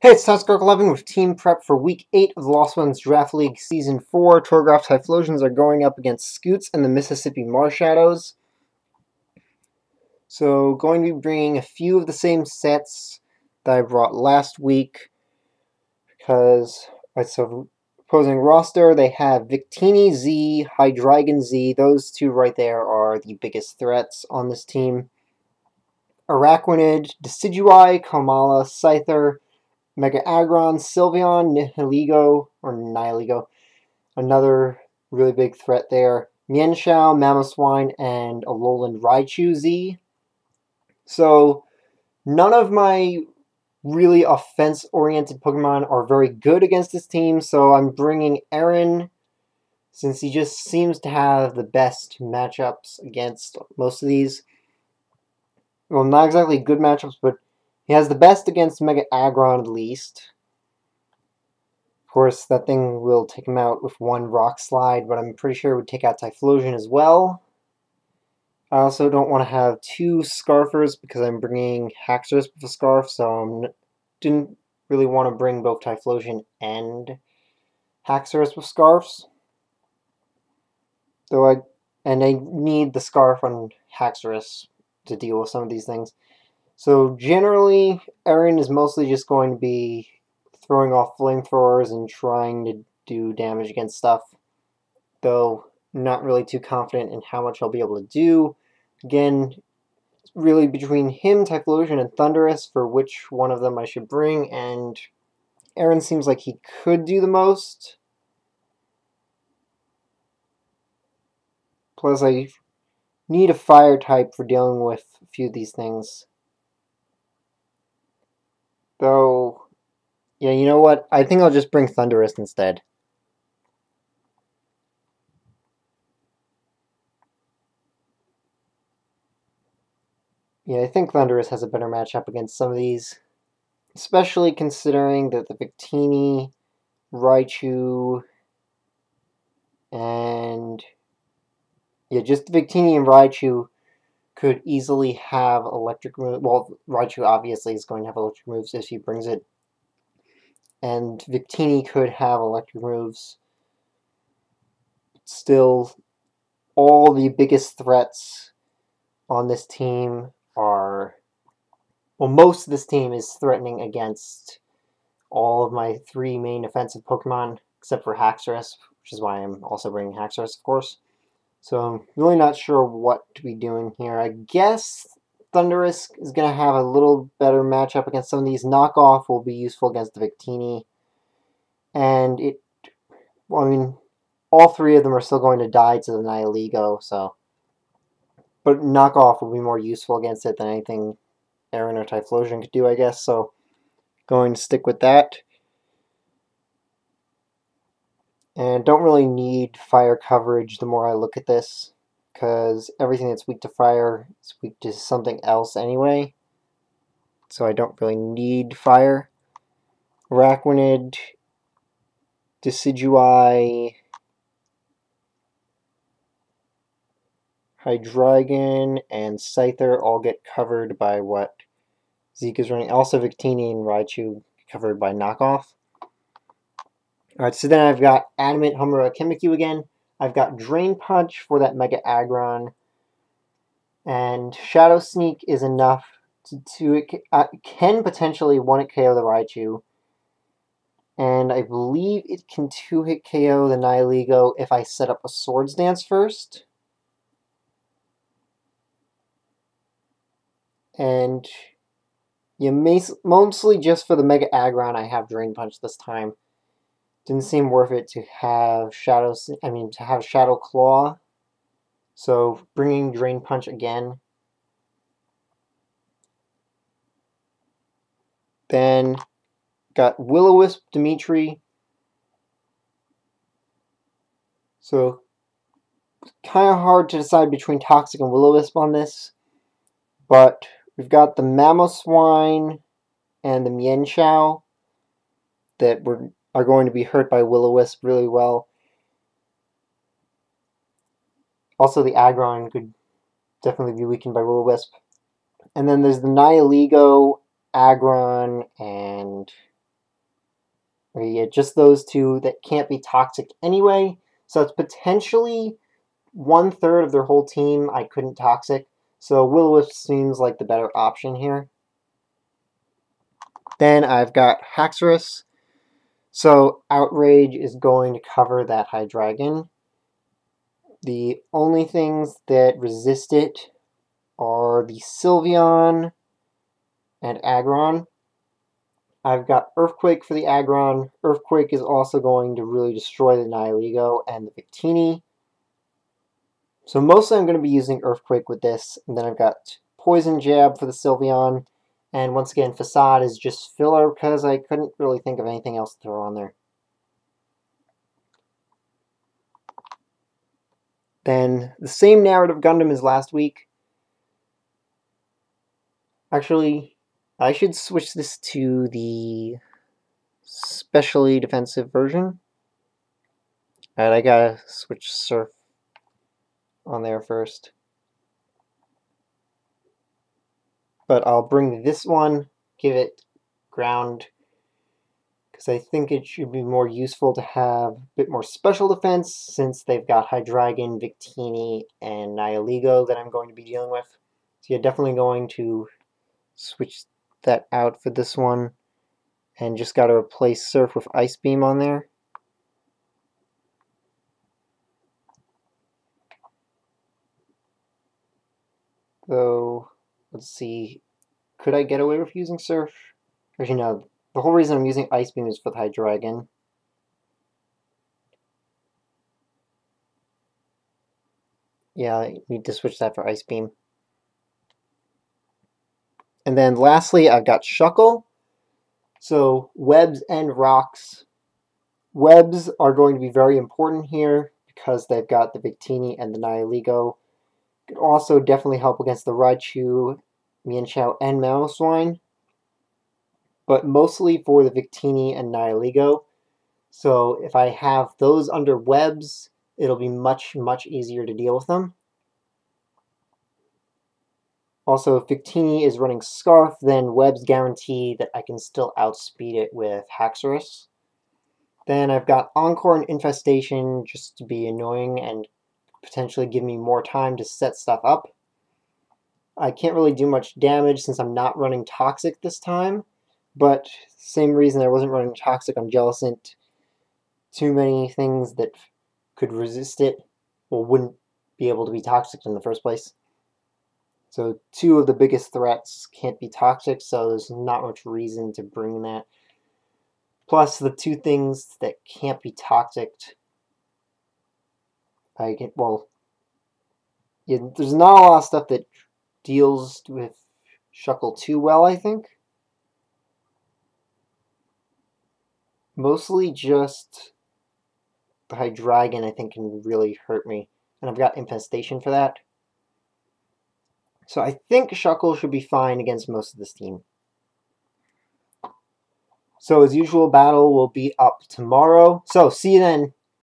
Hey, it's Tuskirk11 with team prep for Week 8 of the Lost Ones Draft League Season 4. Torograph Typhlosions are going up against Scoots and the Mississippi Marshadows. So, going to be bringing a few of the same sets that I brought last week. Because, opposing roster, they have Victini Z, Hydreigon Z. Those two right there are the biggest threats on this team. Araquanid, Decidueye, Komala, Scyther, Mega Aggron, Sylveon, Nihilego, another really big threat there. Mienshao, Mamoswine, and Alolan Raichu Z. So, none of my really offense-oriented Pokemon are very good against this team, so I'm bringing Aaron, since he just seems to have the best matchups against most of these. Well, not exactly good matchups, but he has the best against Mega Aggron at least. Of course, that thing will take him out with one Rock Slide, but I'm pretty sure it would take out Typhlosion as well. I also don't want to have two Scarfers because I'm bringing Haxorus with a Scarf, so I didn't really want to bring both Typhlosion and Haxorus with Scarfs. I need the Scarf on Haxorus to deal with some of these things. So generally, Aaron is mostly just going to be throwing off flamethrowers and trying to do damage against stuff, though not really too confident in how much I'll be able to do. Again, it's really between him, Typhlosion, and Thundurus for which one of them I should bring, and Aaron seems like he could do the most. Plus, I need a fire type for dealing with a few of these things. Though, yeah, you know what? I think I'll just bring Thundurus instead. Yeah, I think Thundurus has a better matchup against some of these. Especially considering that the Victini, Raichu, and... yeah, just the Victini and Raichu could easily have electric moves. Well, Raichu obviously is going to have electric moves if he brings it. And Victini could have electric moves. Still, all the biggest threats on this team are... well, most of this team is threatening against all of my three main offensive Pokemon, except for Haxorus, which is why I'm also bringing Haxorus, of course. So I'm really not sure what to be doing here. I guess Thundurus is going to have a little better matchup against some of these. Knockoff will be useful against the Victini. And all three of them are still going to die to the Nihilego, so... but Knockoff will be more useful against it than anything Aaron or Typhlosion could do, I guess, so... going to stick with that. And don't really need fire coverage the more I look at this, because everything that's weak to fire is weak to something else anyway. So I don't really need fire. Araquanid, Decidueye, Hydreigon, and Scyther all get covered by what Zeke is running. Also Victini and Raichu covered by Knockoff. Alright, so then I've got Adamant Homura Kimikyu again. I've got Drain Punch for that Mega Aggron. And Shadow Sneak is enough to can potentially one-hit KO the Raichu. And I believe it can two-hit KO the Nihilego if I set up a Swords Dance first. And yeah, mostly just for the Mega Aggron I have Drain Punch this time. Didn't seem worth it to have Shadow Claw. So bringing Drain Punch again. Then got Will-O-Wisp Dimitri. So kind of hard to decide between Toxic and Will-O-Wisp on this. But we've got the Mamoswine and the Mienshao that are going to be hurt by Will-O-Wisp really well. Also, the Aggron could definitely be weakened by Will-O-Wisp. And then there's the Nihilego, Aggron, and Or yeah, just those two that can't be toxic anyway. So it's potentially 1/3 of their whole team I couldn't toxic. So Will-O-Wisp seems like the better option here. Then I've got Haxorus. So Outrage is going to cover that Hydreigon. The only things that resist it are the Sylveon and Aggron. I've got Earthquake for the Aggron. Earthquake is also going to really destroy the Nihilego and the Victini. So mostly I'm going to be using Earthquake with this. And then I've got Poison Jab for the Sylveon. And once again, Facade is just filler because I couldn't really think of anything else to throw on there. Then the same narrative Gundam as last week. Actually, I should switch this to the specially defensive version. Alright, I gotta switch Surf on there first. But I'll bring this one, give it ground, because I think it should be more useful to have a bit more special defense since they've got Hydreigon, Victini, and Nihilego that I'm going to be dealing with. So you're definitely going to switch that out for this one, and just got to replace Surf with Ice Beam on there. So, let's see, could I get away with using Surf? Actually, no, the whole reason I'm using Ice Beam is for the Hydreigon. Yeah, I need to switch that for Ice Beam. And then lastly, I've got Shuckle. So, Webs and Rocks. Webs are going to be very important here because they've got the Victini and the Nihilego. Could also definitely help against the Raichu, Mienshao, and Mamoswine. But mostly for the Victini and Nihilego. So if I have those under Webs, it'll be much, much easier to deal with them. Also, if Victini is running Scarf, then Webs guarantee that I can still outspeed it with Haxorus. Then I've got Encore and Infestation just to be annoying and potentially give me more time to set stuff up. I can't really do much damage since I'm not running Toxic this time, but same reason I wasn't running Toxic on Jellicent. Too many things that could resist it or wouldn't be able to be Toxic in the first place. So 2 of the biggest threats can't be Toxic, so there's not much reason to bring that. Plus the 2 things that can't be Toxic, there's not a lot of stuff that deals with Shuckle too well, I think. Mostly just the Hydreigon, I think, can really hurt me. And I've got Infestation for that. So I think Shuckle should be fine against most of this team. So as usual, battle will be up tomorrow. So see you then.